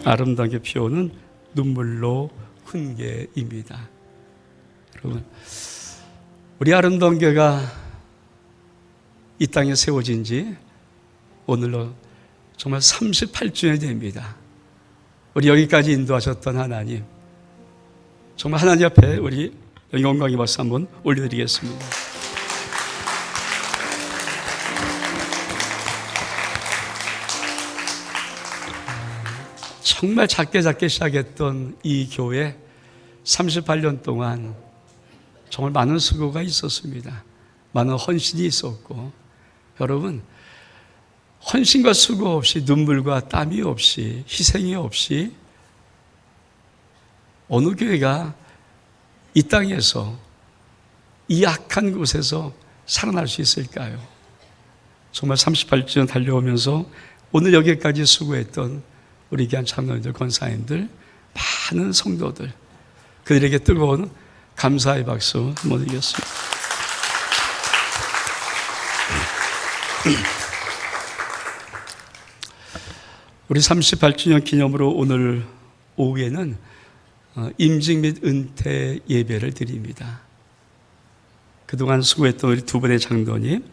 아름답게 피우는 눈물로 훈계입니다. 여러분, 우리 아름다운 교회가 이 땅에 세워진 지 오늘로 정말 38주년이 됩니다. 우리 여기까지 인도하셨던 하나님, 정말 하나님 앞에 우리 영광의 박수 한번 올려드리겠습니다. 정말 작게 시작했던 이 교회 38년 동안 정말 많은 수고가 있었습니다. 많은 헌신이 있었고, 여러분, 헌신과 수고 없이, 눈물과 땀이 없이, 희생이 없이 어느 교회가 이 땅에서, 이 악한 곳에서 살아날 수 있을까요? 정말 38주년 달려오면서 오늘 여기까지 수고했던 우리 귀한 장로님들, 권사님들, 많은 성도들, 그들에게 뜨거운 감사의 박수 한번 드리겠습니다. 우리 38주년 기념으로 오늘 오후에는 임직 및 은퇴 예배를 드립니다. 그동안 수고했던 우리 두 분의 장로님,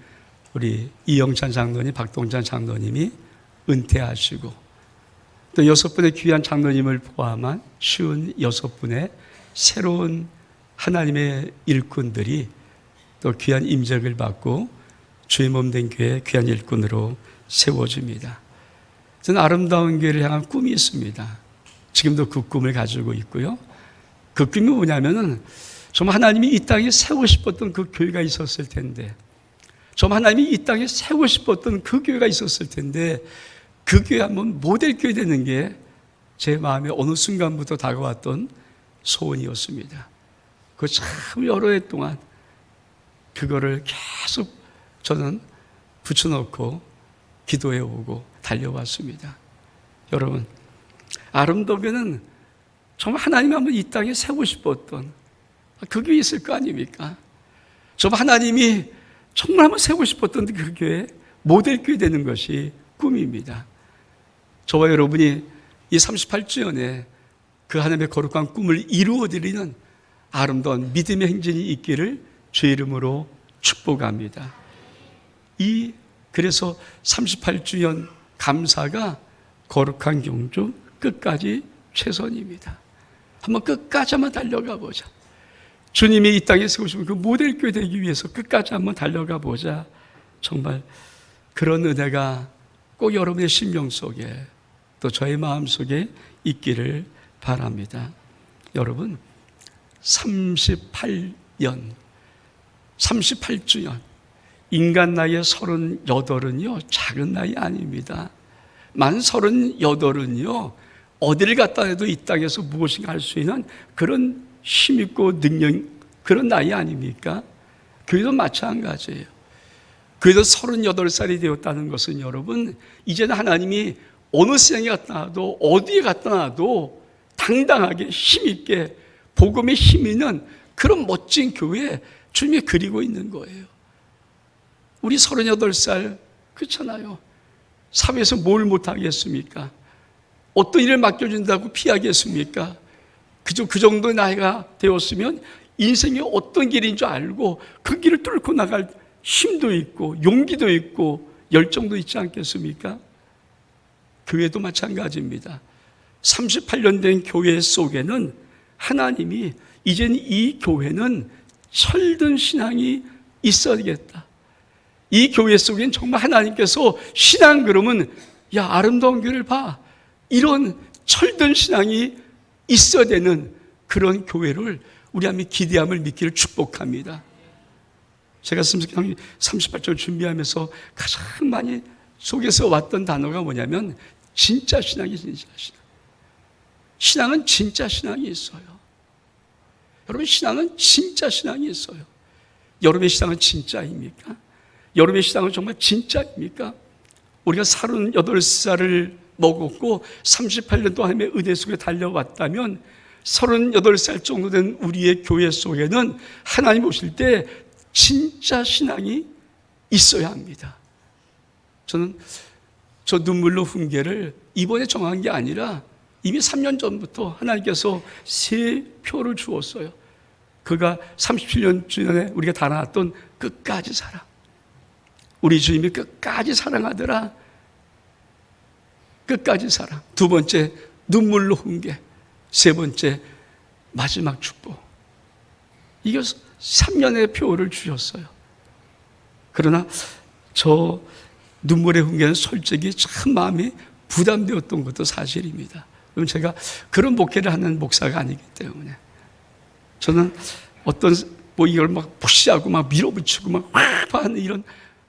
우리 이영찬 장로님, 박동찬 장로님이 은퇴하시고, 또 6분의 귀한 장로님을 포함한 56분의 새로운 하나님의 일꾼들이 또 귀한 임직을 받고 주의 몸된 교회 귀한 일꾼으로 세워집니다. 저는 아름다운 교회를 향한 꿈이 있습니다. 지금도 그 꿈을 가지고 있고요. 그 꿈이 뭐냐면은 정말 하나님이 이 땅에 세우고 싶었던 그 교회가 있었을 텐데, 정말 하나님이 이 땅에 세우고 싶었던 그 교회가 있었을 텐데, 그 교회 한번 모델 교회 되는 게 제 마음에 어느 순간부터 다가왔던 소원이었습니다. 그 참 여러 해 동안 그거를 계속 저는 붙여놓고 기도해 오고 달려왔습니다. 여러분, 아름다운 교회는 정말 하나님이 한번 이 땅에 세우고 싶었던 그 교회 있을 거 아닙니까? 정말 하나님이 정말 한번 세우고 싶었던 그 교회, 모델 교회 되는 것이 꿈입니다. 저와 여러분이 이 38주년에 그 하나님의 거룩한 꿈을 이루어드리는 아름다운 믿음의 행진이 있기를 주의 이름으로 축복합니다. 그래서 38주년 감사가 거룩한 경주 끝까지 최선입니다. 한번 끝까지 한번 달려가 보자. 주님이 이 땅에 세우시면 그 모델교회 되기 위해서 끝까지 한번 달려가 보자. 정말 그런 은혜가 꼭 여러분의 심령 속에, 또 저의 마음 속에 있기를 바랍니다. 여러분, 38주년, 인간 나이의 38은요 작은 나이 아닙니다. 만 38은요 어디를 갔다 해도 이 땅에서 무엇인가 할 수 있는 그런 힘있고 능력, 그런 나이 아닙니까? 교회도 마찬가지예요. 교회도 38살이 되었다는 것은 여러분, 이제는 하나님이 어느 시장에 갔다 놔도, 어디에 갔다 놔도 당당하게 힘있게 복음의 힘 있는 그런 멋진 교회 주님이 그리고 있는 거예요. 우리 38살 그렇잖아요. 사회에서 뭘 못하겠습니까? 어떤 일을 맡겨준다고 피하겠습니까? 그저 그 정도의 나이가 되었으면 인생이 어떤 길인 줄 알고 그 길을 뚫고 나갈 힘도 있고 용기도 있고 열정도 있지 않겠습니까? 교회도 마찬가지입니다. 38년 된 교회 속에는 하나님이 이제는 이 교회는 철든 신앙이 있어야겠다. 이 교회 속엔 정말 하나님께서 신앙 그러면 야 아름다운 교회를 봐, 이런 철든 신앙이 있어야 되는 그런 교회를 우리 함께 기대함을 믿기를 축복합니다. 제가 38절 준비하면서 가장 많이 속에서 왔던 단어가 뭐냐면 진짜 신앙이 진짜 신앙. 신앙은 진짜 신앙이 있어요. 여러분, 신앙은 진짜 신앙이 있어요. 여러분의 신앙은 진짜입니까? 여러분의 신앙은 정말 진짜입니까? 우리가 38살을 먹었고 38년 동안 하나님의 은혜 속에 달려왔다면 38살 정도 된 우리의 교회 속에는 하나님 오실 때 진짜 신앙이 있어야 합니다. 저는 저 눈물로 훈계를 이번에 정한 게 아니라 이미 3년 전부터 하나님께서 새 표를 주었어요. 그가 37년 전에 우리가 다 나왔던 끝까지 사랑. 우리 주님이 끝까지 사랑하더라. 끝까지 사랑. 두 번째, 눈물로 훈계. 세 번째, 마지막 축복. 이게 3년의 표를 주셨어요. 그러나 저 눈물의 훈계는 솔직히 참 마음이 부담되었던 것도 사실입니다. 그럼 제가 그런 목회를 하는 목사가 아니기 때문에 저는 어떤 이걸 막 푸시하고 막 밀어붙이고 막 하는 이런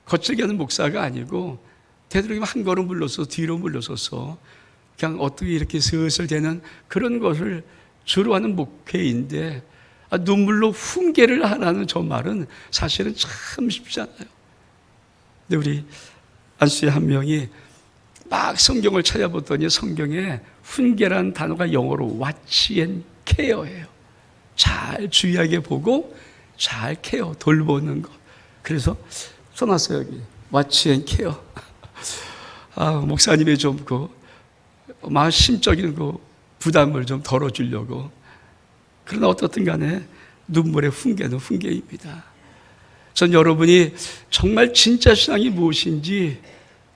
거칠게 하는 목사가 아니고 되도록이면 한 걸음 물러서 뒤로 물러서서 그냥 어떻게 이렇게 슬슬 되는 그런 것을 주로 하는 목회인데 눈물로 훈계를 하라는 저 말은 사실은 참 쉽지 않아요. 근데 우리 안수의 한 명이 막 성경을 찾아봤더니 성경에 훈계라는 단어가 영어로 watch and care예요. 잘 주의하게 보고 잘 케어, 돌보는 것. 그래서 써놨어요, 여기. watch and care. 목사님의 좀 마음 심적인 부담을 좀 덜어주려고. 그러나 어떻든 간에 눈물의 훈계는 훈계입니다. 전 여러분이 정말 진짜 신앙이 무엇인지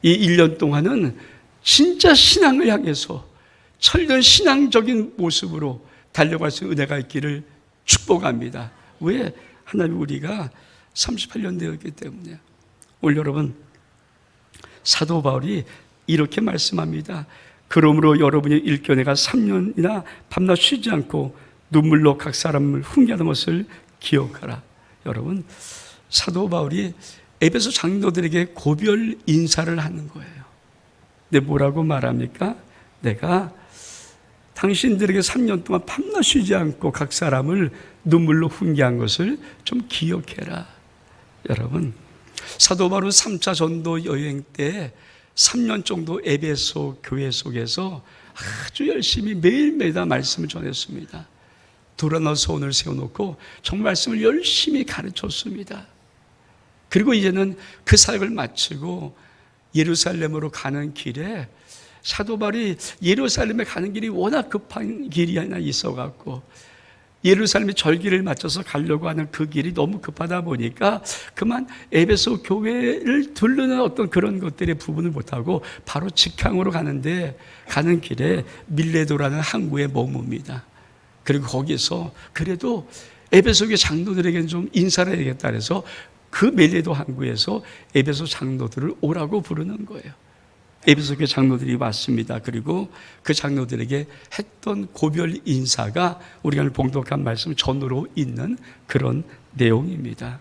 이 1년 동안은 진짜 신앙을 향해서 철든 신앙적인 모습으로 달려갈 수 있는 은혜가 있기를 축복합니다. 왜? 하나님 우리가 38년 되었기 때문에. 오늘 여러분 사도 바울이 이렇게 말씀합니다. 그러므로 여러분이 일교내가 3년이나 밤낮 쉬지 않고 눈물로 각 사람을 훈계하는 것을 기억하라. 여러분 사도 바울이 에베소 장로들에게 고별 인사를 하는 거예요. 근데 뭐라고 말합니까? 내가 당신들에게 3년 동안 밤낮 쉬지 않고 각 사람을 눈물로 훈계한 것을 좀 기억해라. 여러분 사도 바울은 3차 전도 여행 때 3년 정도 에베소 교회 속에서 아주 열심히 매일매일 말씀을 전했습니다. 도라너 소원을 세워놓고 정말 말씀을 열심히 가르쳤습니다. 그리고 이제는 그 사역을 마치고 예루살렘으로 가는 길에 사도 바울이 예루살렘에 가는 길이 워낙 급한 길이 하나 있어갖고 예루살렘에 절기를 맞춰서 가려고 하는 그 길이 너무 급하다 보니까 그만 에베소 교회를 둘러는 어떤 그런 것들의 부분을 못하고 바로 직항으로 가는데 가는 길에 밀레도라는 항구에 머뭅니다. 그리고 거기서 그래도 에베소 교회 장로들에게는 좀 인사를 해야겠다 그래서 그 밀레도 항구에서 에베소 장로들을 오라고 부르는 거예요. 에베소 교회 장로들이 왔습니다. 그리고 그 장로들에게 했던 고별 인사가 우리가 오늘 봉독한 말씀 전으로 있는 그런 내용입니다.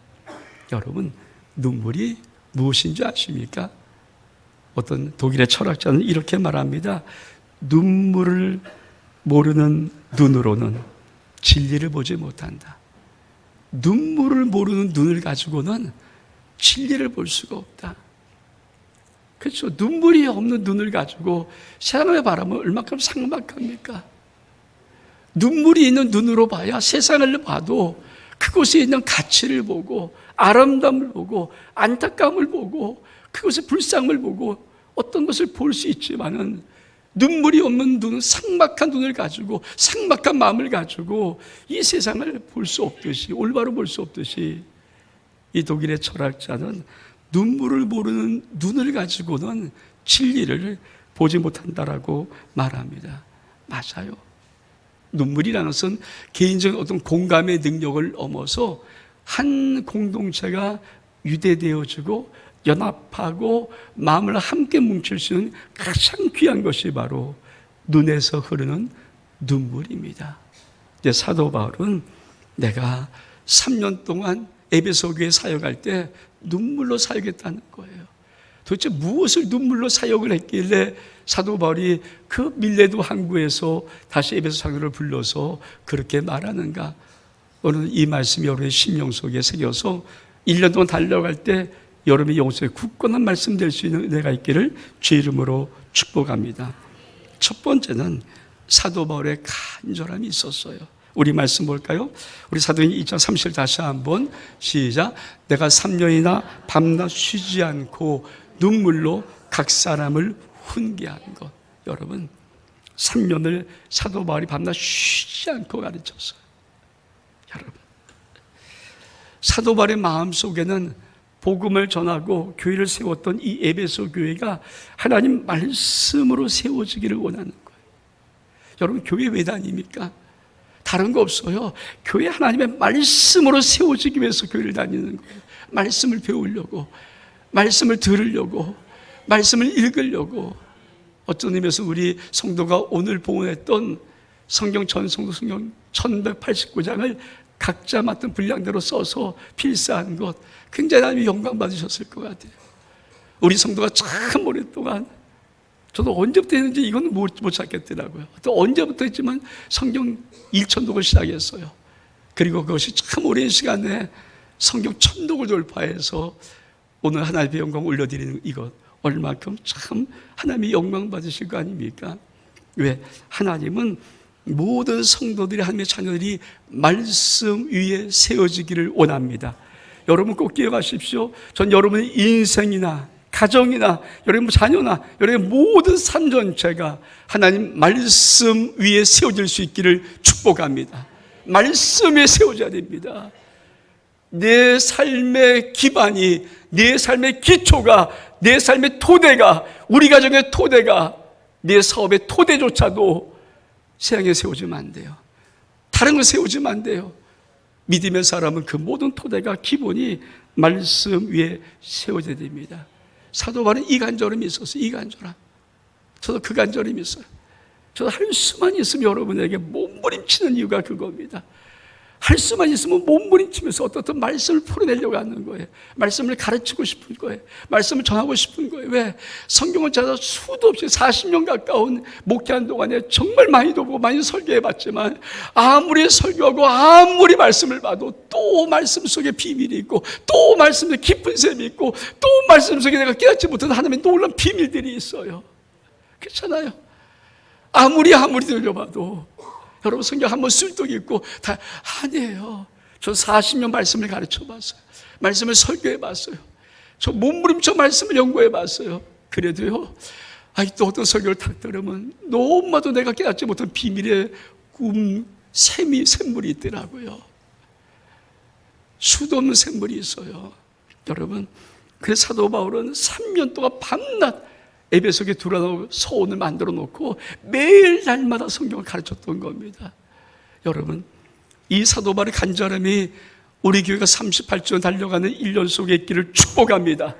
여러분 눈물이 무엇인지 아십니까? 어떤 독일의 철학자는 이렇게 말합니다. 눈물을 모르는 눈으로는 진리를 보지 못한다. 눈물을 모르는 눈을 가지고는 진리를 볼 수가 없다. 그렇죠. 눈물이 없는 눈을 가지고 세상을 바라보면 얼마큼 삭막합니까? 눈물이 있는 눈으로 봐야 세상을 봐도 그곳에 있는 가치를 보고 아름다움을 보고 안타까움을 보고 그곳의 불쌍함을 보고 어떤 것을 볼 수 있지만은 눈물이 없는 눈은 삭막한 눈을 가지고 삭막한 마음을 가지고 이 세상을 볼 수 없듯이 올바로 볼 수 없듯이 이 독일의 철학자는 눈물을 모르는 눈을 가지고는 진리를 보지 못한다라고 말합니다. 맞아요. 눈물이라는 것은 개인적인 어떤 공감의 능력을 넘어서 한 공동체가 유대되어지고 연합하고 마음을 함께 뭉칠 수 있는 가장 귀한 것이 바로 눈에서 흐르는 눈물입니다. 이제 사도 바울은 내가 3년 동안 에베소 교회 사역할 때 눈물로 사역했다는 거예요. 도대체 무엇을 눈물로 사역을 했길래 사도 바울이 그 밀레도 항구에서 다시 에베소 장로를 불러서 그렇게 말하는가? 오늘 이 말씀이 여러분의 심령 속에 새겨서 1년 동안 달려갈 때 여러분의 영성에 굳건한 말씀 될 수 있는 은혜가 있기를 주의 이름으로 축복합니다. 첫 번째는 사도 바울의 간절함이 있었어요. 우리 말씀 볼까요? 우리 사도행 2장 30절 다시 한번 시작. 내가 3년이나 밤낮 쉬지 않고 눈물로 각 사람을 훈계한 것. 여러분 3년을 사도 바울이 밤낮 쉬지 않고 가르쳤어요. 여러분, 사도 바울의 마음속에는 복음을 전하고 교회를 세웠던 이 에베소 교회가 하나님 말씀으로 세워지기를 원하는 거예요. 여러분, 교회 왜 다닙니까? 다른 거 없어요. 교회 하나님의 말씀으로 세워지기 위해서 교회를 다니는 거예요. 말씀을 배우려고, 말씀을 들으려고, 말씀을 읽으려고. 어떤 의미에서 우리 성도가 오늘 봉헌했던 성경 전성도 성경 1189장을 각자 맡은 분량대로 써서 필사한 것, 굉장히 하나님이 영광 받으셨을 것 같아요. 우리 성도가 참 오랫동안, 저도 언제부터 했는지 이건 못 찾겠더라고요. 또 언제부터 했지만 성경 1천독을 시작했어요. 그리고 그것이 참 오랜 시간에 성경 1000독을 돌파해서 오늘 하나님의 영광 올려드리는 이것, 얼마큼 참 하나님이 영광 받으실 거 아닙니까? 왜? 하나님은 모든 성도들이, 하나님의 자녀들이 말씀 위에 세워지기를 원합니다. 여러분 꼭 기억하십시오. 전 여러분의 인생이나 가정이나 여러분 자녀나 여러분의 모든 삶 전체가 하나님 말씀 위에 세워질 수 있기를 축복합니다. 말씀 위에 세워져야 됩니다. 내 삶의 기반이, 내 삶의 기초가, 내 삶의 토대가, 우리 가정의 토대가, 내 사업의 토대조차도 세상에 세워지면 안 돼요. 다른 걸 세워지면 안 돼요. 믿음의 사람은 그 모든 토대가, 기본이 말씀 위에 세워져야 됩니다. 사도 바울은 이 간절함이 있었어요. 이 간절함. 저도 그 간절함이 있어요. 저도 할 수만 있으면 여러분에게 몸부림치는 이유가 그겁니다. 할 수만 있으면 몸부림치면서 어떻든 말씀을 풀어내려고 하는 거예요. 말씀을 가르치고 싶은 거예요. 말씀을 전하고 싶은 거예요. 왜? 성경을 찾아 수도 없이 40년 가까운 목회한 동안에 정말 많이도 보고 많이 설교해봤지만 아무리 설교하고 아무리 말씀을 봐도 또 말씀 속에 비밀이 있고 또 말씀 속에 깊은 셈이 있고 또 말씀 속에 내가 깨닫지 못한 하나님의 놀라운 비밀들이 있어요. 그렇잖아요. 아무리 들려봐도 여러분 성경 한번 쓸데기 있고 다 아니에요. 저 40년 말씀을 가르쳐봤어요. 말씀을 설교해봤어요. 저 몸부림쳐 말씀을 연구해봤어요. 그래도요, 또 어떤 설교를 탁 들으면 너무나도 내가 깨닫지 못한 비밀의 샘물이 있더라고요. 수도 없는 샘물이 있어요. 여러분, 그래서 사도 바울은 3년 동안 밤낮 에베소에 들어가고 서원을 만들어 놓고 매일 날마다 성경을 가르쳤던 겁니다. 여러분, 이 사도 바울의 간절함이 우리 교회가 38년 달려가는 1년 속에 있기를 축복합니다.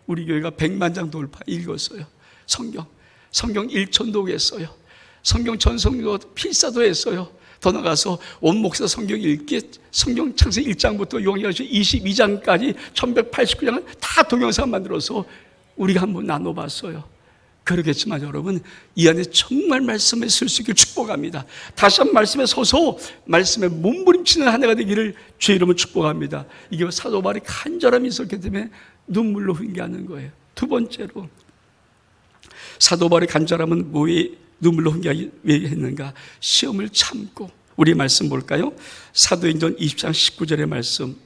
우리 교회가 100만 장 돌파 읽었어요. 성경 1천독 했어요. 성경 전성도 필사도 했어요. 더 나가서 원목사 성경 읽기, 성경 창세기 1장부터 요한계시록 22장까지 1189장을 다 동영상 만들어서 우리가 한번 나눠봤어요. 그러겠지만 여러분, 이 안에 정말 말씀에 쓸 수 있기를 축복합니다. 다시 한번 말씀에 서서 말씀에 몸부림치는 한 해가 되기를 주의 이름으로 축복합니다. 이게 사도 바울의 간절함이 있었기 때문에 눈물로 훈계하는 거예요. 두 번째로, 사도 바울의 간절함은 뭐에 눈물로 훈계하기 왜 했는가? 시험을 참고. 우리 말씀 볼까요? 사도행전 20장 19절의 말씀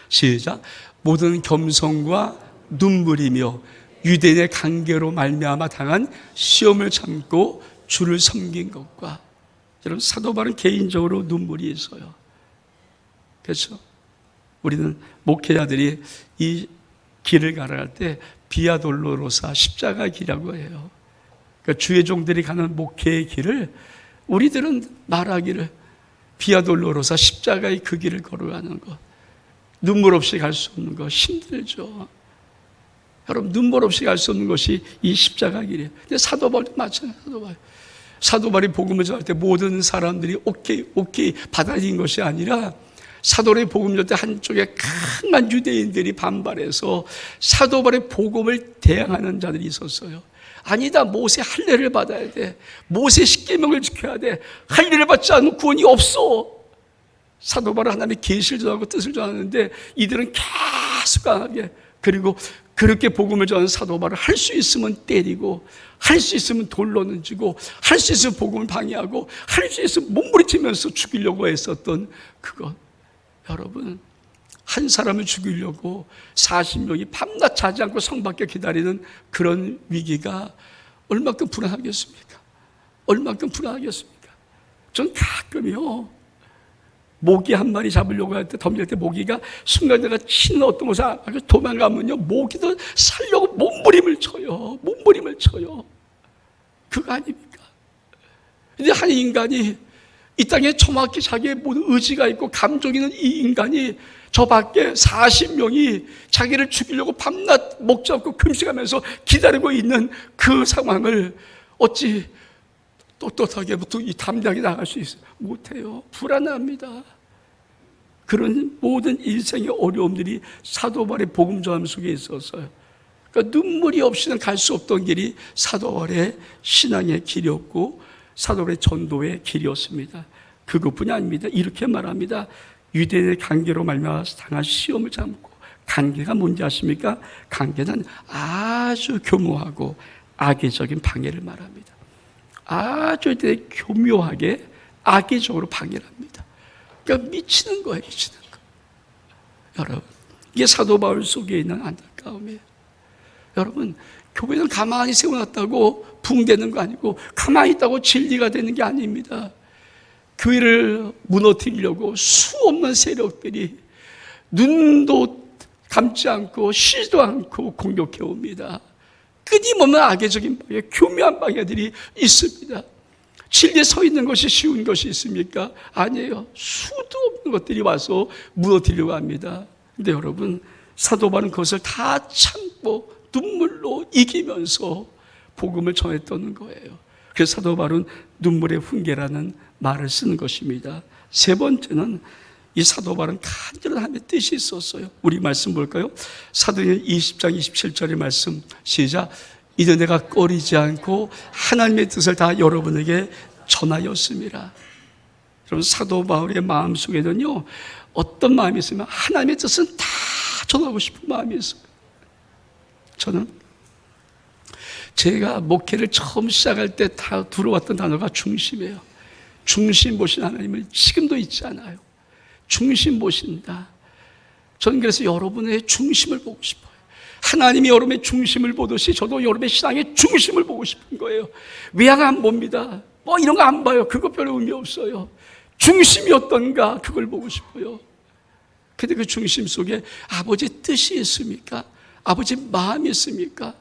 시작. 모든 겸손과 눈물이며 유대인의 관계로 말미암아 당한 시험을 참고 주를 섬긴 것과. 여러분, 사도 바울은 개인적으로 눈물이 있어요. 그렇죠? 우리는 목회자들이 이 길을 가라할 때 비아 돌로로사 십자가 길이라고 해요. 그러니까 주의 종들이 가는 목회의 길을 우리들은 말하기를 비아 돌로로사 십자가의 그 길을 걸어가는 것. 눈물 없이 갈 수 없는 거 힘들죠. 여러분, 눈물 없이 갈 수 없는 것이 이 십자가 길이에요. 근데 사도 바울도 마찬가지예요. 사도 바울이 복음을 전할 때 모든 사람들이 오케이 받아들인 것이 아니라 사도 바울의 복음 전할 때 한쪽에 강한 유대인들이 반발해서 사도 바울의 복음을 대항하는 자들이 있었어요. 아니다, 모세 할례를 받아야 돼. 모세 십계명을 지켜야 돼. 할례를 받지 않으면 구원이 없어. 사도 바울은 하나님의 계시를 전하고 뜻을 전하는데 이들은 계속 강하게, 그리고 그렇게 복음을 전하는 사도 바울을 할 수 있으면 때리고, 할 수 있으면 돌로 던지고, 할 수 있으면 복음을 방해하고, 할 수 있으면 몸부림치면서 죽이려고 했었던 그것. 여러분, 한 사람을 죽이려고 40명이 밤낮 자지 않고 성 밖에 기다리는 그런 위기가 얼마큼 불안하겠습니까? 얼마큼 불안하겠습니까? 전 가끔요, 모기 한 마리 잡으려고 할 때, 덤빌 때 모기가 순간 내가 치는 어떤 곳에 도망가면요, 모기도 살려고 몸부림을 쳐요. 몸부림을 쳐요. 그거 아닙니까? 이제 한 인간이 이 땅에 정확히 자기의 모든 의지가 있고 감정이 있는 이 인간이 저 밖에 40명이 자기를 죽이려고 밤낮 목 잡고 금식하면서 기다리고 있는 그 상황을 어찌 떳떳하게 이 담대하게 나갈 수 있어요? 못해요. 불안합니다. 그런 모든 인생의 어려움들이 사도 바울의 복음 전함 속에 있었어요. 그러니까 눈물이 없이는 갈 수 없던 길이 사도 바울의 신앙의 길이었고 사도 바울의 전도의 길이었습니다. 그것뿐이 아닙니다. 이렇게 말합니다. 유대인의 관계로 말미암아 당한 시험을 참고, 관계가 뭔지 아십니까? 관계는 아주 교묘하고 악의적인 방해를 말합니다. 아주 교묘하게 악의적으로 방해를 합니다. 그러니까 미치는 거예요, 미치는 거. 여러분, 이게 사도 바울 속에 있는 안타까움이에요. 여러분, 교회는 가만히 세워놨다고 붕대는 거 아니고, 가만히 있다고 진리가 되는 게 아닙니다. 교회를 무너뜨리려고 수없는 세력들이 눈도 감지 않고 쉬지도 않고 공격해 옵니다. 끊임없는 악의적인 방해, 교묘한 방해들이 있습니다. 진리에 서 있는 것이 쉬운 것이 있습니까? 아니에요. 수도 없는 것들이 와서 무너뜨리려고 합니다. 근데 여러분, 사도 바울은 그것을 다 참고 눈물로 이기면서 복음을 전했다는 거예요. 그래서 사도 바울은 눈물의 훈계라는 말을 쓰는 것입니다. 세 번째는 이 사도 바울은 간절한 하나님의 뜻이 있었어요. 우리 말씀 볼까요? 사도행전 20장 27절의 말씀 시작. 이제 내가 꺼리지 않고 하나님의 뜻을 다 여러분에게 전하였습니다. 여러분, 사도 바울의 마음속에는요, 어떤 마음이 있으면 하나님의 뜻은 다 전하고 싶은 마음이 있어요. 저는 제가 목회를 처음 시작할 때 다 들어왔던 단어가 중심이에요. 중심 보신 하나님을 지금도 잊지 않아요. 중심 보신다. 저는 그래서 여러분의 중심을 보고 싶어요. 하나님이 여러분의 중심을 보듯이 저도 여러분의 신앙의 중심을 보고 싶은 거예요. 외양 안 봅니다. 뭐 이런 거 안 봐요. 그거 별로 의미 없어요. 중심이 어떤가 그걸 보고 싶어요. 근데 그 중심 속에 아버지의 뜻이 있습니까? 아버지의 마음이 있습니까?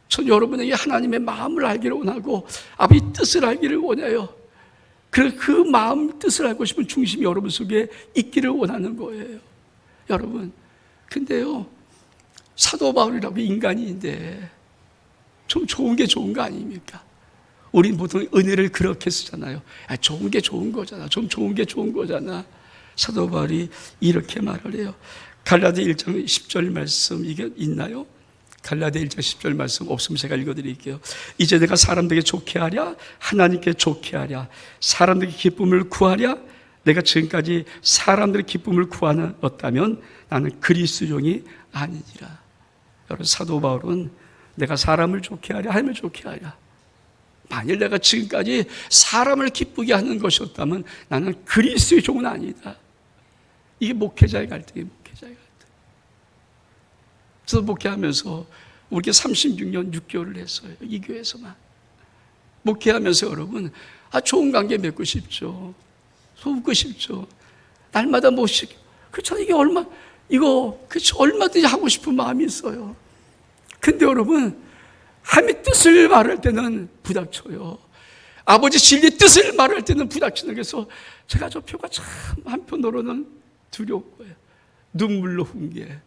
전 여러분에게 하나님의 마음을 알기를 원하고 아버지의 뜻을 알기를 원해요. 그 마음 뜻을 알고 싶은 중심이 여러분 속에 있기를 원하는 거예요. 여러분, 근데요, 사도 바울이라고 인간인데 좀 좋은 게 좋은 거 아닙니까? 우린 보통 은혜를 그렇게 쓰잖아요. 좋은 게 좋은 거잖아. 좀 좋은 게 좋은 거잖아. 사도 바울이 이렇게 말을 해요. 갈라디아 1장 10절 말씀 이게 있나요? 갈라디아 1장 10절 말씀 없으면 제가 읽어드릴게요. 이제 내가 사람들에게 좋게 하랴 하나님께 좋게 하랴 사람들에게 기쁨을 구하랴 내가 지금까지 사람들의 기쁨을 구하였다면 나는 그리스도종이 아니니라. 여러분, 사도 바울은 내가 사람을 좋게 하랴 하나님을 좋게 하랴, 만일 내가 지금까지 사람을 기쁘게 하는 것이었다면 나는 그리스도의 종은 아니다. 이게 목회자의 갈등이에요. 목회자의 갈등. 저도 목회하면서 우리 36년 6개월을 했어요. 이 교회에서만. 목회하면서 여러분, 좋은 관계 맺고 싶죠. 돕고 싶죠. 날마다 모시고. 그렇죠. 얼마든지 하고 싶은 마음이 있어요. 근데 여러분, 하나님의 뜻을 말할 때는 부닥쳐요. 아버지 진리의 뜻을 말할 때는 부닥치는. 그래서 제가 저 표가 참 한편으로는 두려운 거예요. 눈물로 훈계.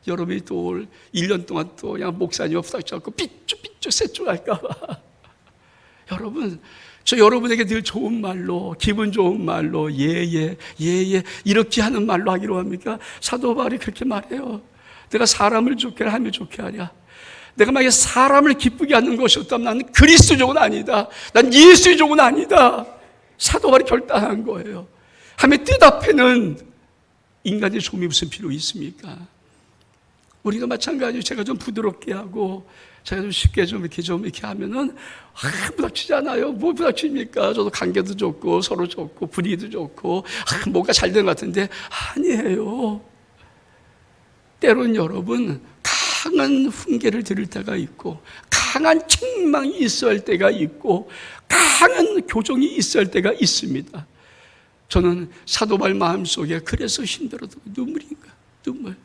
여러분이 또 1년 동안 또 그냥 목사님과 부닥쳐갖고 삐쭉삐쭉 세쭉할까봐. 여러분, 저 여러분에게 늘 좋은 말로, 기분 좋은 말로, 예예 이렇게 하는 말로 하기로 합니까? 사도 바울이 그렇게 말해요. 내가 사람을 좋게 하라, 하나님을 좋게 하랴. 내가 만약에 사람을 기쁘게 하는 것이었다면 나는 그리스도종은 아니다. 난 예수의 종은 아니다. 사도 바울이 결단한 거예요. 하나님의 뜻 앞에는 인간의 종이 무슨 필요 있습니까? 우리가 마찬가지로 제가 좀 부드럽게 하고 제가 좀 쉽게 좀 이렇게 하면은 부닥치잖아요. 뭐 부닥칩니까? 저도 관계도 좋고 서로 좋고 분위기도 좋고 뭔가 잘 된 것 같은데 아니에요. 때론 여러분 강한 훈계를 들을 때가 있고 강한 책망이 있어야 할 때가 있고 강한 교정이 있어야 할 때가 있습니다. 저는 사도 바울 마음속에 그래서 힘들어도 눈물인가, 눈물.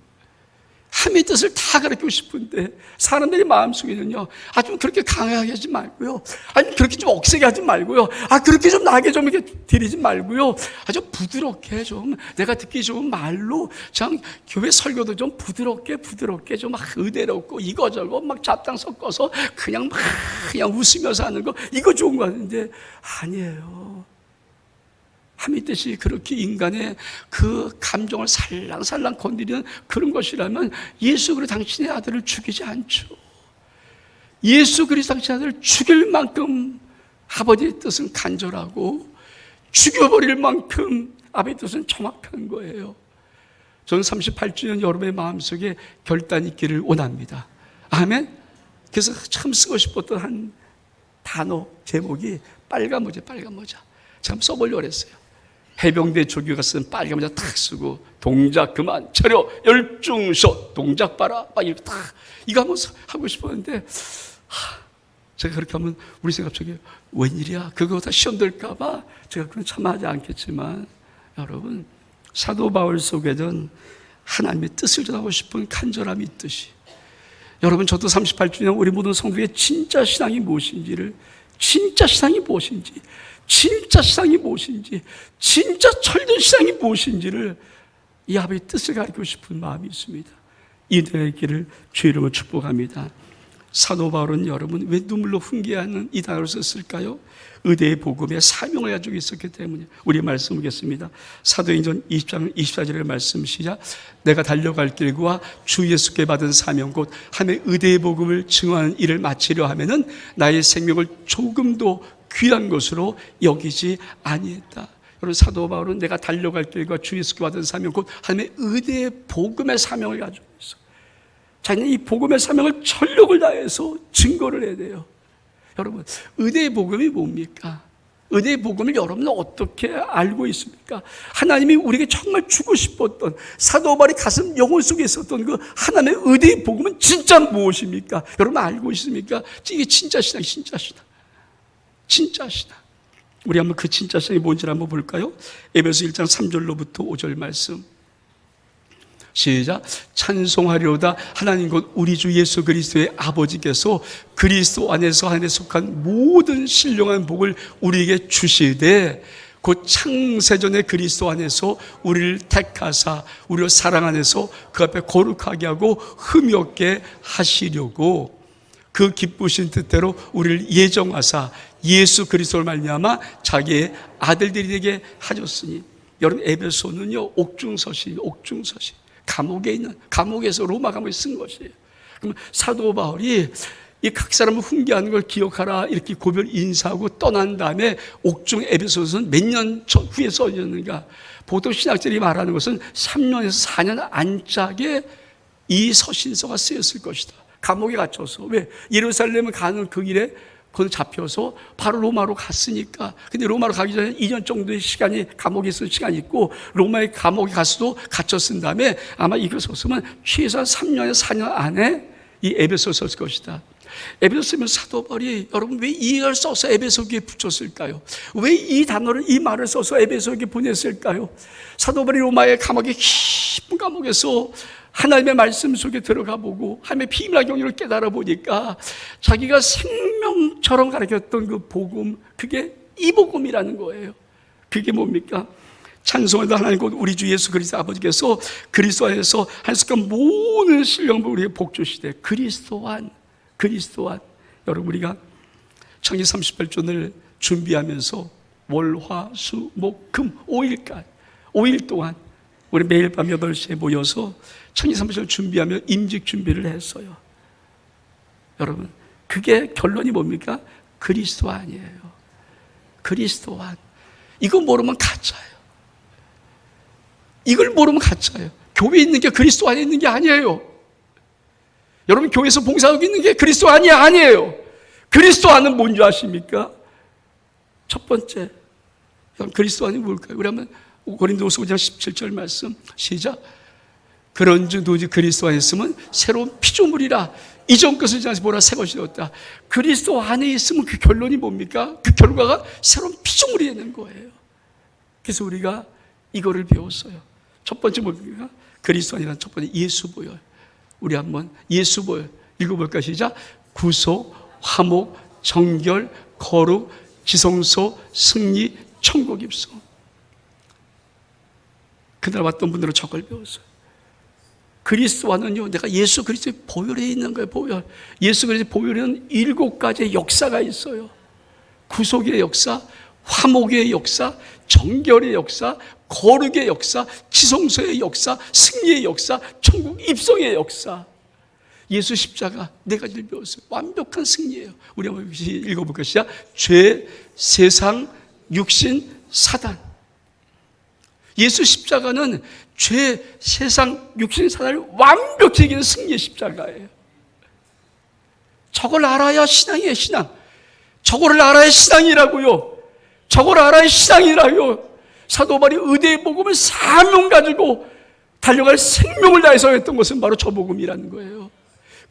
하나님의 뜻을 다 가르치고 싶은데 사람들의 마음속에는요, 좀 그렇게 강하게 하지 말고요, 그렇게 좀 억세게 하지 말고요, 그렇게 좀 나게 좀 이렇게 드리지 말고요, 아주 부드럽게 좀 내가 듣기 좋은 말로 참 교회 설교도 좀 부드럽게 좀 막 의대롭고 이거저거 막 잡당 섞어서 그냥 웃으면서 하는 거, 이거 좋은 거 같은데 아니에요. 하나님의 뜻이 그렇게 인간의 그 감정을 살랑살랑 건드리는 그런 것이라면 예수 그리스도 당신의 아들을 죽이지 않죠. 예수 그리스도 당신의 아들을 죽일 만큼 아버지의 뜻은 간절하고 죽여버릴 만큼 아버지의 뜻은 정확한 거예요. 저는 38주년 여러분의 마음속에 결단이 있기를 원합니다. 아멘. 그래서 참 쓰고 싶었던 한 단어 제목이 빨간 모자. 참 써보려고 했어요. 해병대 조교가 쓴 빨간 모자 탁 쓰고 동작 그만 차려 열중서 동작 봐라 막 이렇게 딱 이거 한번 하고 싶었는데 제가 그렇게 하면 우리 생각 속에 웬일이야, 그거 다 시험 될까봐 제가 그건 참 하지 않겠지만, 여러분 사도 바울 속에는 하나님의 뜻을 전하고 싶은 간절함이 있듯이, 여러분 저도 38주년 우리 모든 성도의 진짜 신앙이 무엇인지, 진짜 철든 신앙이 무엇인지를 이 아버지의 뜻을 가르치고 싶은 마음이 있습니다. 이들의 길을 주의 이름으로 축복합니다. 사도 바울은 여러분 왜 눈물로 훈계하는 이 단어를 썼을까요? 의대의 복음의 사명을 가지고 있었기 때문에. 우리 말씀 보겠습니다. 사도행전 20장 24절의 말씀 시작. 내가 달려갈 길과 주 예수께 받은 사명 곧 하나님의 의대의 복음을 증언하는 일을 마치려 하면은 나의 생명을 조금도 귀한 것으로 여기지 아니했다. 여러분 사도 바울은 내가 달려갈 길과 주 예수께 받은 사명 곧 하나님의 의대의 복음의 사명을 가지고 있어. 자기는 이 복음의 사명을 전력을 다해서 증거를 해야 돼요. 여러분 의대의 복음이 뭡니까? 의대의 복음을 여러분은 어떻게 알고 있습니까? 하나님이 우리에게 정말 주고 싶었던, 사도 바울의 가슴 영혼 속에 있었던 그 하나님의 의대의 복음은 진짜 무엇입니까? 여러분 알고 있습니까? 이게 진짜 신앙. 우리 한번 그 진짜 신앙이 뭔지를 한번 볼까요? 에베소 1장 3절로부터 5절 말씀 시작. 찬송하리로다 하나님 곧 우리 주 예수 그리스도의 아버지께서 그리스도 안에서 하나님에 속한 모든 신령한 복을 우리에게 주시되 곧 창세전에 그리스도 안에서 우리를 택하사 우리를 사랑 안에서 그 앞에 거룩하게 하고 흠이 없게 하시려고 그 기쁘신 뜻대로 우리를 예정하사 예수 그리스도를 말미암아 자기의 아들들이 되게 하셨으니. 여러분 에베소는요 옥중서신. 감옥에서 로마 감옥에 쓴 것이에요. 그럼 사도 바울이 이 각 사람을 훈계하는 걸 기억하라 이렇게 고별 인사하고 떠난 다음에 옥중 에베소서는 몇 년 후에 써졌는가? 보통 신학자들이 말하는 것은 3년에서 4년 안짝에 이 서신서가 쓰였을 것이다. 감옥에 갇혀서. 왜? 예루살렘을 가는 그 길에 거기 잡혀서 바로 로마로 갔으니까. 근데 로마로 가기 전에 2년 정도의 시간이 감옥에 있을 시간이 있고, 로마의 감옥에 가서도 갇혔은 다음에 아마 이걸 썼으면 최소한 3년에서 4년 안에 이 에베소 썼을 것이다. 에베소 쓰면 사도 바울이 여러분 왜 이걸 써서 에베소기에 붙였을까요? 왜 이 단어를, 이 말을 써서 에베소기에 보냈을까요? 사도 바울이 로마의 감옥에, 깊은 감옥에서 하나님의 말씀 속에 들어가 보고 하나님의 비밀한 경륜을 깨달아 보니까 자기가 생명처럼 가르쳤던 그 복음, 그게 이 복음이라는 거예요. 그게 뭡니까? 찬송하다 하나님 곧 우리 주 예수 그리스도 아버지께서 그리스도 안에서 하나님께 모든 신령을 우리에게 복 주시되 그리스도 안. 여러분 우리가 창세 38전을 준비하면서 월, 화, 수, 목, 금 5일 동안 우리 매일 밤 8시에 모여서 창세 38전을 준비하며 임직 준비를 했어요. 여러분 그게 결론이 뭡니까? 그리스도 안이에요. 그리스도 안. 이거 모르면 가짜예요. 이걸 모르면 가짜예요. 교회에 있는 게 그리스도 안에 있는 게 아니에요. 여러분 교회에서 봉사하고 있는 게 그리스도 안이 아니에요. 그리스도 안은 뭔지 아십니까? 첫 번째, 그리스도 안이 뭘까요? 우리 한번 고린도후서 5장 17절 말씀 시작. 그런즉 오직 그리스도 안에 있으면 새로운 피조물이라 이전 것을 지나서 보라 새 것이 되었다. 그리스도 안에 있으면 그 결론이 뭡니까? 그 결과가 새로운 피조물이 되는 거예요. 그래서 우리가 이거를 배웠어요. 첫 번째 뭡니까? 그리스도 안이라는 첫 번째 예수 보혈. 우리 한번 예수 보혈 읽어볼까? 시작. 구속, 화목, 정결, 거룩, 지성소, 승리, 천국 입소. 그날 왔던 분들은 저걸 배웠어요. 그리스도와는요, 내가 예수 그리스도의 보혈에 있는 거예요. 보혈. 예수 그리스도의 보혈에는 7가지의 역사가 있어요. 구속의 역사, 화목의 역사, 정결의 역사, 거룩의 역사, 지성소의 역사, 승리의 역사, 천국 입성의 역사. 예수 십자가 4가지를 배웠어요. 완벽한 승리예요. 우리 한번 읽어볼 것이야. 죄, 세상, 육신, 사단. 예수 십자가는 죄, 세상, 육신, 사단을 완벽히 이기는 승리의 십자가예요. 저걸 알아야 신앙이에요. 신앙. 저걸 알아야 신앙이라고요. 저걸 알아야 신앙이라고요. 사도 바울이 의대의 복음을 사명 가지고 달려갈 생명을 다해서 했던 것은 바로 저 복음이라는 거예요.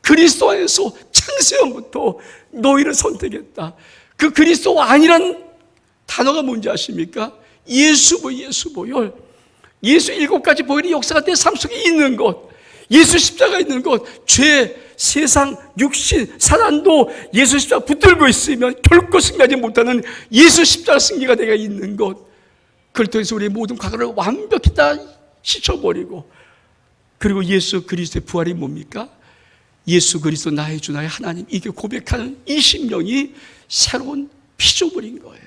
그리스도 안에서 창세전부터 너희를 선택했다. 그 그리스도 아니란 단어가 뭔지 아십니까? 예수 보혈. 예수 7가지 보혈이 역사가 내 삶 속에 있는 것, 예수 십자가 있는 것, 죄, 세상, 육신, 사단도 예수 십자가 붙들고 있으면 결코 승리하지 못하는 예수 십자가 승리가 내가 있는 것, 그걸 통해서 우리의 모든 과거를 완벽히 다 씻어버리고, 그리고 예수 그리스도의 부활이 뭡니까? 예수 그리스도 나의 주 나의 하나님, 이게 고백하는 이 심령이 새로운 피조물인 거예요.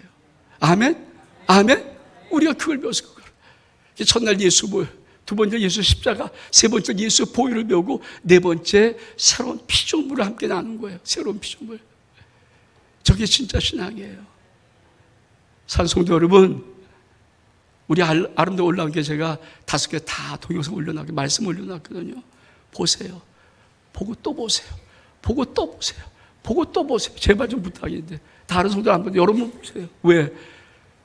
아멘? 아멘? 우리가 그걸 배웠을 거예요. 첫날 예수 보혈, 두 번째 예수 십자가, 세 번째 예수 보혈을 배우고, 네 번째 새로운 피조물을 함께 나누는 거예요. 새로운 피조물. 저게 진짜 신앙이에요. 산성도 여러분, 우리 아름다워 올라온 게 제가 5개 다 동영상 올려놨고 말씀 올려놨거든요. 보세요. 보고 또 보세요. 보고 또 보세요. 보고 또 보세요. 제발 좀 부탁인데 다른 성도 안 보는데 여러분 보세요. 왜?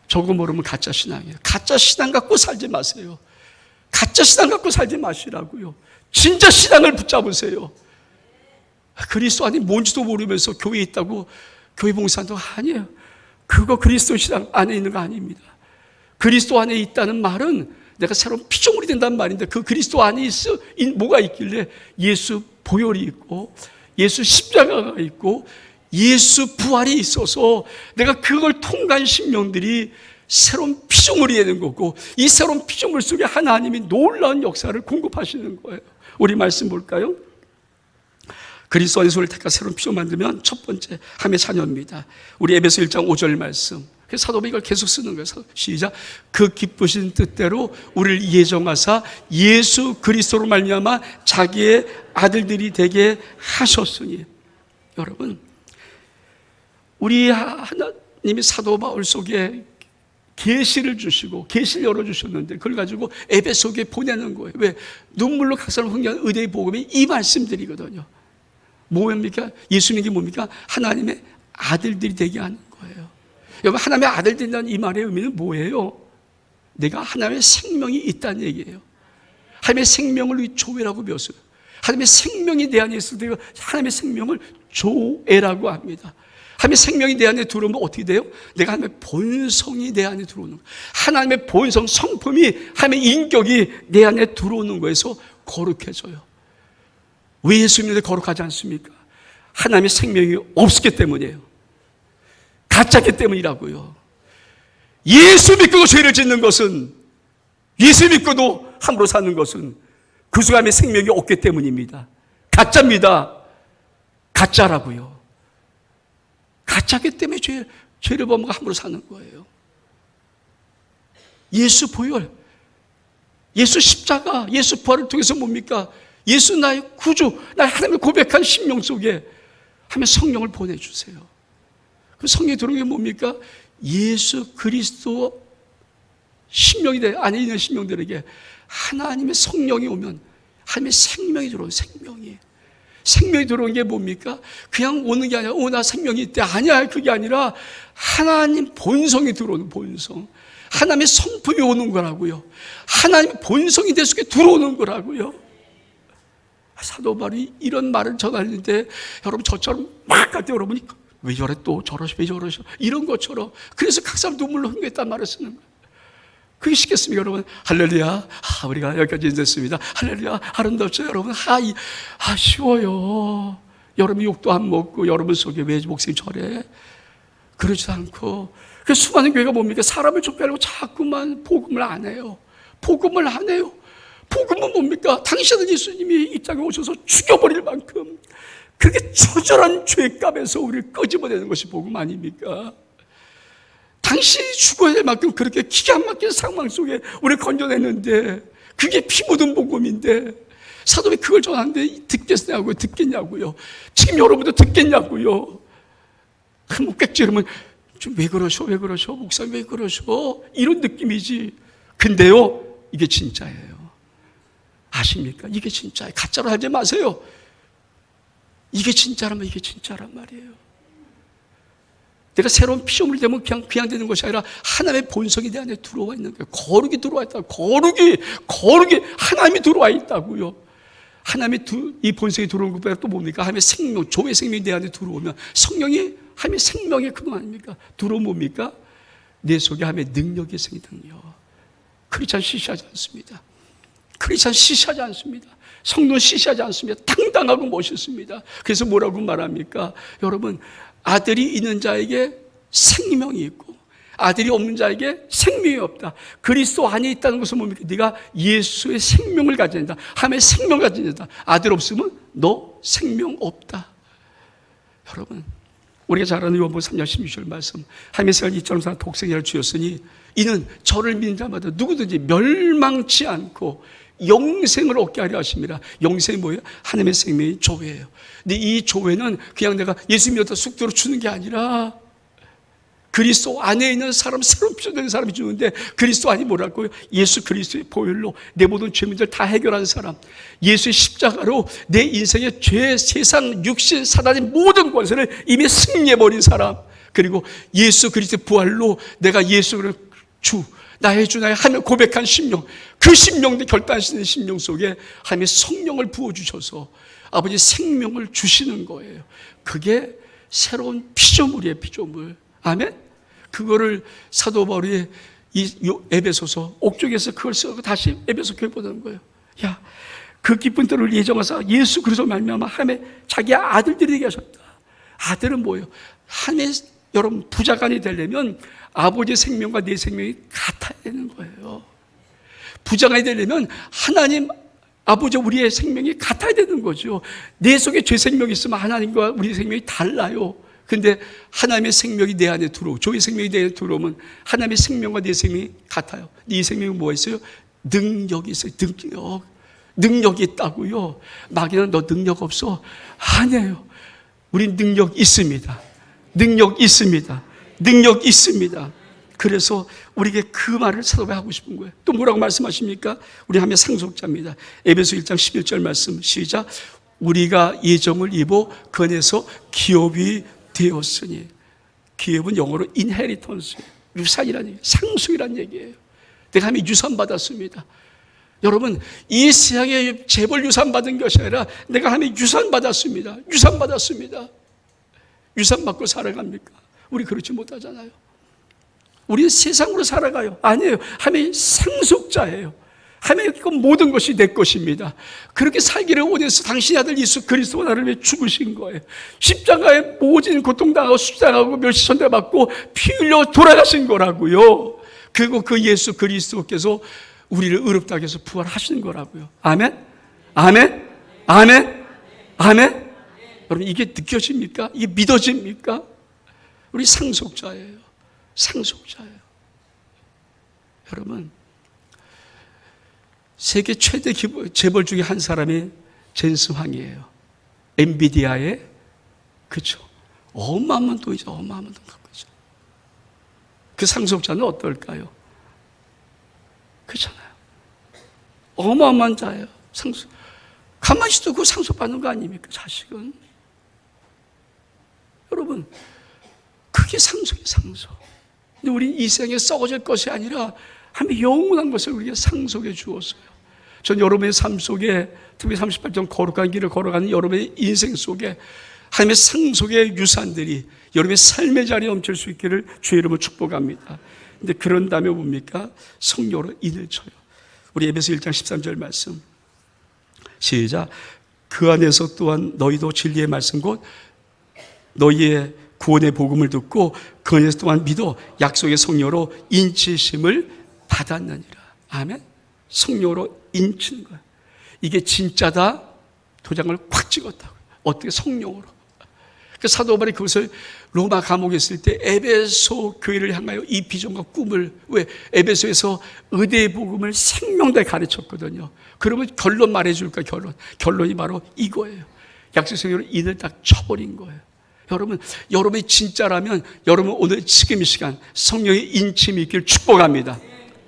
저거 모르면 가짜 신앙이에요. 가짜 신앙 갖고 살지 마세요. 가짜 신앙 갖고 살지 마시라고요. 진짜 신앙을 붙잡으세요. 그리스도 안이 뭔지도 모르면서 교회에 있다고 교회 봉사한다고 아니에요. 그거 그리스도 신앙 안에 있는 거 아닙니다. 그리스도 안에 있다는 말은 내가 새로운 피조물이 된다는 말인데, 그 그리스도 안에 뭐가 있길래 예수 보혈이 있고 예수 십자가가 있고 예수 부활이 있어서 내가 그걸 통과한 심령들이 새로운 피조물이 되는 거고, 이 새로운 피조물 속에 하나님이 놀라운 역사를 공급하시는 거예요. 우리 말씀 볼까요? 그리스도 안에서 우리를 택한 새로운 피조물 만들면 첫 번째 하나님의 자녀입니다. 우리 에베소 1장 5절 말씀, 사도 바울이 이걸 계속 쓰는 거예요. 시작. 그 기쁘신 뜻대로 우리를 예정하사 예수 그리스도로 말미암아 자기의 아들들이 되게 하셨으니. 여러분, 우리 하나님이 사도 바울 속에 계시를 주시고 계시를 열어주셨는데 그걸 가지고 에베소에 보내는 거예요. 왜? 눈물로 각성을 흥겨한 의대의 복음이 이 말씀들이거든요. 뭡니까? 예수님이 뭡니까? 하나님의 아들들이 되게 하는 거예요. 여러분, 하나님의 아들들이라는 이 말의 의미는 뭐예요? 내가 하나님의 생명이 있다는 얘기예요. 하나님의 생명을 우리 조회라고 배웠어요. 하나님의 생명이 내 안에 있을 때 하나님의 생명을 조회라고 합니다. 하나님의 생명이 내 안에 들어오면 어떻게 돼요? 내가 하나님의 본성이 내 안에 들어오는 거예요. 하나님의 본성, 성품이, 하나님의 인격이 내 안에 들어오는 거에서 거룩해져요. 왜 예수님이 거룩하지 않습니까? 하나님의 생명이 없었기 때문이에요. 가짜기 때문이라고요. 예수 믿고도 죄를 짓는 것은, 예수 믿고도 함부로 사는 것은 그 사람의 생명이 없기 때문입니다. 가짜입니다. 가짜라고요. 가짜기 때문에 죄를 범하고 함부로 사는 거예요. 예수 보혈, 예수 십자가, 예수 부활을 통해서 뭡니까? 예수 나의 구주, 나 하나님을 고백한 심령 속에 하면 성령을 보내주세요. 그 성령이 들어오는 게 뭡니까? 예수 그리스도 심령이 안에 있는 심령들에게 하나님의 성령이 오면 하나님의 생명이 들어오는 생명이. 생명이 들어오는 게 뭡니까? 그냥 오는 게 아니라 나 생명이 있대. 아니야, 그게 아니라 하나님 본성이 들어오는 본성. 하나님의 성품이 오는 거라고요. 하나님의 본성이 내 속에 들어오는 거라고요. 사도 바울이 이런 말을 전하는데 여러분 저처럼 막 할 때 여러분이 왜 저래 또 저러시 왜 저러시 이런 것처럼 그래서 각 사람 눈물로 흘렸단 말을 쓰는 거예요. 그게 쉽겠습니까 여러분? 할렐루야 우리가 여기까지 됐습니다. 할렐루야 아름답죠 여러분? 쉬워요. 여러분 욕도 안 먹고 여러분 속에 왜 목숨이 저래? 그러지도 않고 그 수많은 교회가 뭡니까? 사람을 좁혀하려고 자꾸만 복음을 안 해요. 복음을 안 해요. 복음은 뭡니까? 당신은 예수님이 이 땅에 오셔서 죽여버릴 만큼 그렇게 처절한 죄값에서 우리를 끄집어내는 것이 복음 아닙니까? 당신이 죽어야 될 만큼 그렇게 기가 막힌 상황 속에 우리를 건져냈는데 그게 피 묻은 복음인데 사도가 그걸 전하는데 듣겠냐고요. 지금 여러분도 듣겠냐고요. 그 목객지 여러분 좀 왜 그러셔 목사님 왜 그러셔 이런 느낌이지. 근데요 이게 진짜예요. 아십니까? 이게 진짜예요. 가짜로 하지 마세요. 이게 진짜라면 이게 진짜란 말이에요. 내가 새로운 피조물이 되면 그냥 되는 것이 아니라 하나님의 본성이 내 안에 들어와 있는 거예요. 거룩이 들어와 있다고. 거룩이 하나님이 들어와 있다고요. 하나님의 이 본성이 들어오는 것보다 또 뭡니까? 하나님의 생명, 조의 생명이 내 안에 들어오면 성령이 하나님의 생명의 근원 아닙니까? 들어오면 뭡니까? 내 속에 하나님의 능력이 생기거든요. 크리스찬 시시하지 않습니다. 크리스찬 시시하지 않습니다. 성도 시시하지 않습니다. 당당하고 멋있습니다. 그래서 뭐라고 말합니까? 여러분 아들이 있는 자에게 생명이 있고 아들이 없는 자에게 생명이 없다. 그리스도 안에 있다는 것은 뭡니까? 네가 예수의 생명을 가진다. 하나님의 생명을 가진다. 아들 없으면 너 생명 없다. 여러분 우리가 잘 아는 요한복음 3장 16절 말씀 하나님의 생을 이처럼 사는 독생자를 주셨으니 이는 저를 믿는 자마다 누구든지 멸망치 않고 영생을 얻게 하려 하십니다. 영생이 뭐예요? 하나님의 생명이 조회예요. 근데 이 조회는 그냥 내가 예수 믿었다 쑥 들어주는 게 아니라 그리스도 안에 있는 사람, 새로운 피조된 사람이 주는데 그리스도 안이 뭐라고요? 예수 그리스도의 보혈로 내 모든 죄 문제를 다 해결한 사람, 예수의 십자가로 내 인생의 죄, 세상, 육신, 사단의 모든 권세를 이미 승리해버린 사람, 그리고 예수 그리스도의 부활로 내가 예수를 나의 주 나의 하나님 고백한 심령, 그 심령도 결단하시는 심령 속에 하나님의 성령을 부어주셔서 아버지 생명을 주시는 거예요. 그게 새로운 피조물이에요. 피조물. 아멘? 그거를 사도 바울이 이 에베소서 옥쪽에서 그걸 쓰고 다시 에베소 교회 보는 거예요. 야, 그 기쁜 때를 예정하사 예수 그리스도 말미암아 하나님의 자기 아들들이 되게 하셨다. 아들은 뭐예요? 하나님의 여러분 부자간이 되려면 아버지의 생명과 내 생명이 같아야 되는 거예요. 부자간이 되려면 하나님 아버지 우리의 생명이 같아야 되는 거죠. 내 속에 죄 생명이 있으면 하나님과 우리 생명이 달라요. 근데 하나님의 생명이 내 안에 들어오고 조의 생명이 내 안에 들어오면 하나님의 생명과 내 생명이 같아요. 이 생명이 뭐가 있어요? 능력이 있어요. 능력이 있다고요. 마귀는 너 능력 없어? 아니에요. 우린 능력 있습니다. 능력 있습니다. 능력 있습니다. 그래서 우리에게 그 말을 사도가 하고 싶은 거예요. 또 뭐라고 말씀하십니까? 우리 하나님의 상속자입니다. 에베소 1장 11절 말씀 시작. 우리가 예정을 입어 그 안에서 기업이 되었으니. 기업은 영어로 inheritance, 유산이라는 얘기예요. 상속이라는 얘기예요. 내가 하나님의 유산 받았습니다. 여러분 이 세상에 재벌 유산 받은 것이 아니라 내가 하나님의 유산 받았습니다. 유산 받았습니다. 유산 받고 살아갑니까? 우리 그렇지 못하잖아요. 우리는 세상으로 살아가요. 아니에요. 하나님의 상속자예요. 하나님의 모든 것이 내 것입니다. 그렇게 살기를 원해서 당신의 아들 예수 그리스도가 나를 위해 죽으신 거예요. 십자가에 모진 고통당하고 수장하고 멸시천대 받고 피 흘려 돌아가신 거라고요. 그리고 그 예수 그리스도께서 우리를 의롭다고 해서 부활하신 거라고요. 아멘? 아멘? 아멘? 아멘? 여러분 이게 느껴집니까? 이게 믿어집니까? 우리 상속자예요. 상속자예요. 여러분 세계 최대 재벌 중에 한 사람이 젠스 황이에요. 엔비디아의 그렇죠. 어마어마한 돈이죠. 어마어마한 돈 갖고 있죠. 그 상속자는 어떨까요? 그렇잖아요. 어마어마한 자예요. 상속. 가만히 있어도 그 상속받는 거 아닙니까? 자식은. 여러분 그게 상속이에요. 상속. 근데 우리 이 세상에 썩어질 것이 아니라 하나님의 영원한 것을 우리에게 상속해 주었어요. 전 여러분의 삶 속에, 특히 38년 거룩한 길을 걸어가는 여러분의 인생 속에 하나님의 상속의 유산들이 여러분의 삶의 자리에 넘칠 수 있기를 주의 이름으로 축복합니다. 근데 그런 다음에 뭡니까? 성령으로 인을 쳐요. 우리 에베소 1장 13절 말씀 시작. 그 안에서 또한 너희도 진리의 말씀 곧 너희의 구원의 복음을 듣고 그 안에서 또한 믿어 약속의 성령으로 인치심을 받았느니라. 아멘. 성령으로 인치는 거야. 이게 진짜다. 도장을 콱 찍었다고. 어떻게? 성령으로. 그 사도 바울이 그것을 로마 감옥에 있을 때 에베소 교회를 향하여 이 비전과 꿈을, 왜? 에베소에서 의대의 복음을 생명다에 가르쳤거든요. 그러면 결론 말해줄까? 결론이 바로 이거예요. 약속성령으로 인을 딱 쳐버린 거예요. 여러분, 여러분이 진짜라면 여러분 오늘 지금 이 시간 성령의 인침이 있기를 축복합니다.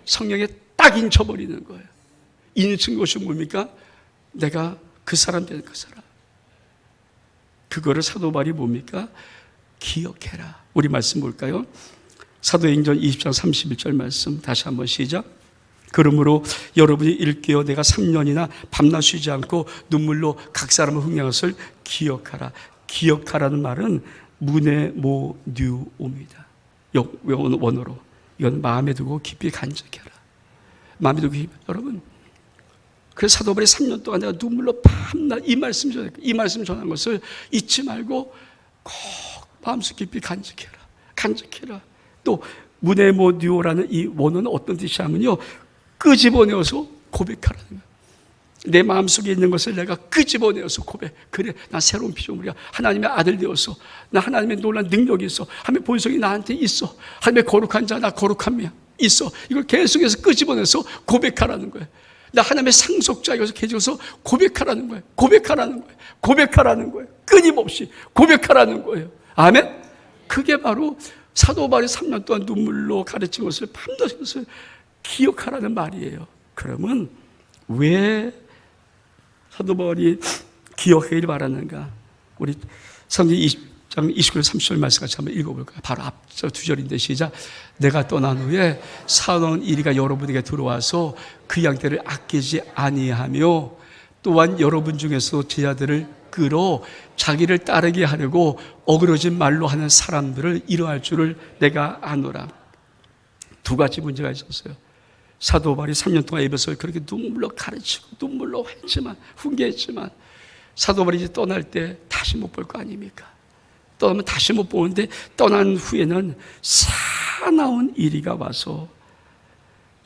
성령에 딱 인쳐버리는 거예요. 인친 것이 뭡니까? 내가 그 사람 되는 그 사람. 그거를 사도 바울이 뭡니까? 기억해라. 우리 말씀 볼까요? 사도행전 20장 31절 말씀 다시 한번 시작. 그러므로 여러분이 일깨어 내가 3년이나 밤낮 쉬지 않고 눈물로 각 사람을 흥량한 것을 기억하라. 기억하라는 말은 무네모뉴오입니다. 원어로 이건 마음에 두고 깊이 간직해라. 마음에 두고 깊이. 여러분, 그래서 사도 바울이 3년 동안 내가 눈물로 밤낮 이 말씀 전한 것을 잊지 말고 꼭 마음속 깊이 간직해라. 또 무네모뉴오라는 이 원어는 어떤 뜻이냐면요, 끄집어내어서 고백하라는 거예요. 내 마음속에 있는 것을 내가 끄집어내어서 고백. 그래, 나 새로운 피조물이야. 하나님의 아들 되어서 나 하나님의 놀라운 능력이 있어. 하나님의 본성이 나한테 있어. 하나님의 거룩한 자, 나 거룩함이야 있어. 이걸 계속해서 끄집어내서 고백하라는 거예요. 나 하나님의 상속자, 이것을 계속해서 고백하라는 거예요. 고백하라는 거예요. 끊임없이 고백하라는 거예요. 아멘? 그게 바로 사도 바울이 3년 동안 눈물로 가르친 것을 밤낮 것을 기억하라는 말이에요. 그러면 왜 사도 바울이 기억하기를 바라는가? 우리 성경 20장 29절 30절 말씀 같이 한번 읽어볼까요? 바로 앞서 두 절인데 시작. 내가 떠난 후에 사나운 이리가 여러분에게 들어와서 그 양떼를 아끼지 아니하며 또한 여러분 중에서 제자들을 끌어 자기를 따르게 하려고 어그러진 말로 하는 사람들을 이러할 줄을 내가 아노라. 두 가지 문제가 있었어요. 사도 바울이 3년 동안 에베소를 그렇게 눈물로 가르치고 눈물로 했지만, 훈계했지만 사도 바울이 이제 떠날 때 다시 못 볼 거 아닙니까? 떠나면 다시 못 보는데 떠난 후에는 사나운 이리가 와서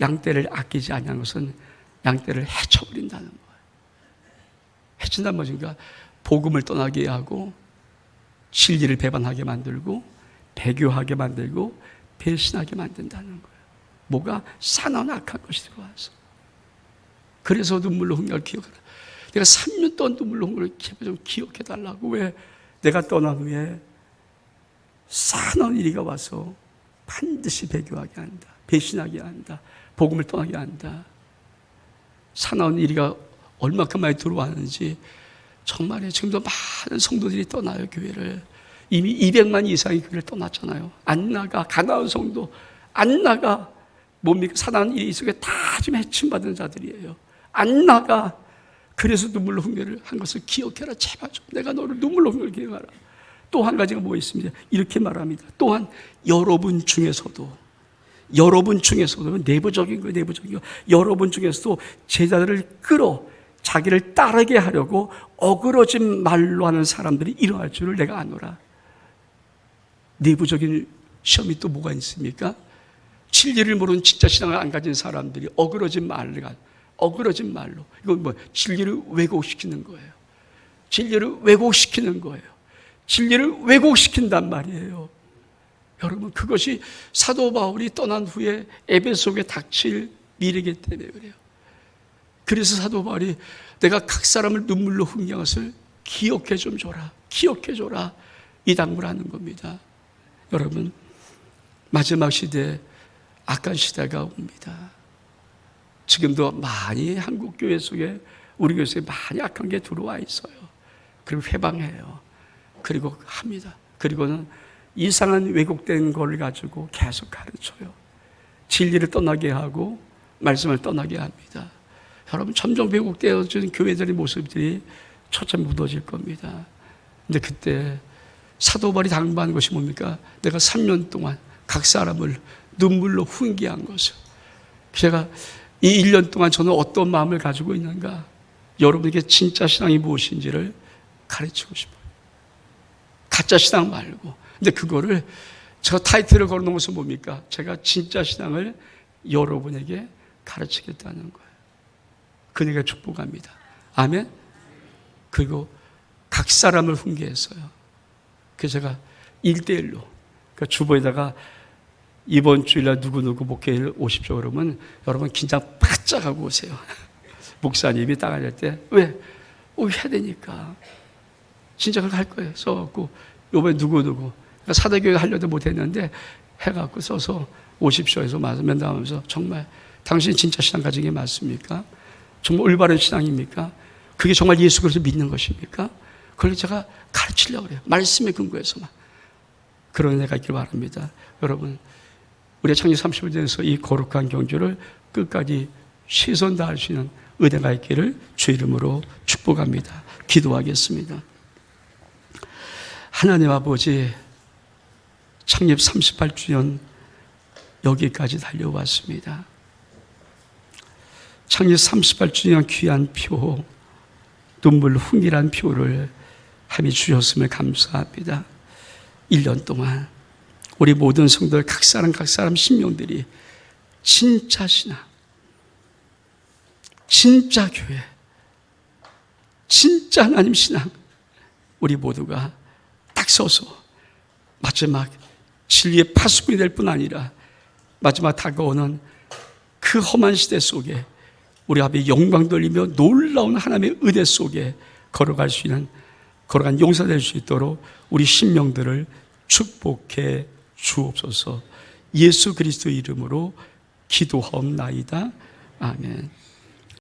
양떼를 아끼지 아니한 것은 양떼를 해쳐버린다는 거예요. 해친다는 것인가? 복음을 떠나게 하고 진리를 배반하게 만들고 배교하게 만들고 배신하게 만든다는 거예요. 뭐가? 사나운 악한 것이 들어와서. 그래서 눈물로 흥을 기억하라. 내가 3년 동안 눈물로 흥을 좀 기억해달라고. 왜? 내가 떠난 후에 사나운 이리가 와서 반드시 배교하게 한다. 배신하게 한다. 복음을 떠나게 한다. 사나운 이리가 얼마큼 많이 들어왔는지 정말에 지금도 많은 성도들이 떠나요. 교회를. 이미 200만 이상의 교회를 떠났잖아요. 안 나가. 가나안 성도 안 나가. 뭡니까? 사나운 일이 속에 다 지금 해침받은 자들이에요. 안 나가. 그래서 눈물로 훈계를 한 것을 기억해라. 제발 좀 내가 너를 눈물로 훈계를 기억하라. 또 한 가지가 뭐 있습니다. 이렇게 말합니다. 또한 여러분 중에서도 내부적인 거예요. 여러분 중에서도 제자들을 끌어 자기를 따르게 하려고 어그러진 말로 하는 사람들이 이러할 줄을 내가 아노라. 내부적인 시험이 또 뭐가 있습니까? 진리를 모르는 진짜 신앙을 안 가진 사람들이 어그러진 말로 이건 뭐 진리를 왜곡시키는 거예요. 진리를 왜곡시킨단 말이에요. 여러분, 그것이 사도 바울이 떠난 후에 에베소에 닥칠 미래이기 때문에 그래요. 그래서 사도 바울이 내가 각 사람을 눈물로 훈계한 것을 기억해 줘라 이 당부를 하는 겁니다. 여러분, 마지막 시대, 악한 시대가 옵니다. 지금도 많이 한국 교회 속에, 우리 교회 속에 많이 악한 게 들어와 있어요. 그리고 회방해요. 그리고 합니다. 그리고는 이상한 왜곡된 걸 가지고 계속 가르쳐요. 진리를 떠나게 하고 말씀을 떠나게 합니다. 여러분 점점 왜곡되어진 교회들의 모습들이 초점 묻어질 겁니다. 근데 그때 사도 바울이 당부하는 것이 뭡니까? 내가 3년 동안 각 사람을 눈물로 훈계한 것을. 제가 이 1년 동안 저는 어떤 마음을 가지고 있는가? 여러분에게 진짜 신앙이 무엇인지를 가르치고 싶어요. 가짜 신앙 말고. 근데 그거를 제가 타이틀을 걸어놓은 것은 뭡니까? 제가 진짜 신앙을 여러분에게 가르치겠다는 거예요. 그에게 축복합니다. 아멘? 그리고 각 사람을 훈계했어요. 그래서 제가 1대1로 그러니까 주보에다가 이번 주일날 누구누구 목회일 오십시오 그러면 여러분 긴장 바짝 하고 오세요. 목사님이 딱 할 때 왜? 해야 되니까 진짜 그렇게 할 거예요. 써갖고 요번에 누구누구 사대교회 하려도 못했는데 해갖고 써서 오십시오 해서 면담하면서 정말 당신 진짜 신앙 가진 게 맞습니까? 정말 올바른 신앙입니까? 그게 정말 예수 그리스도 믿는 것입니까? 그걸 제가 가르치려고 그래요. 말씀에 근거해서만. 그런 애가 있길 바랍니다. 여러분, 우리의 창립 30을 대해서 이 거룩한 경주를 끝까지 최선 다할 수 있는 은혜가 있기를 주 이름으로 축복합니다. 기도하겠습니다. 하나님 아버지, 창립 38주년 여기까지 달려왔습니다. 창립 38주년 귀한 표, 눈물 훈계란 표를 함께 주셨음을 감사합니다. 1년 동안 우리 모든 성도들 각 사람 심령들이 진짜 신앙, 진짜 교회, 진짜 하나님 신앙 우리 모두가 딱 서서 마지막 진리의 파수꾼이 될 뿐 아니라 마지막 다가오는 그 험한 시대 속에 우리 앞에 영광 돌리며 놀라운 하나님의 은혜 속에 걸어갈 수 있는 걸어간 용사 될 수 있도록 우리 심령들을 축복해 주옵소서. 예수 그리스도 이름으로 기도하옵나이다. 아멘.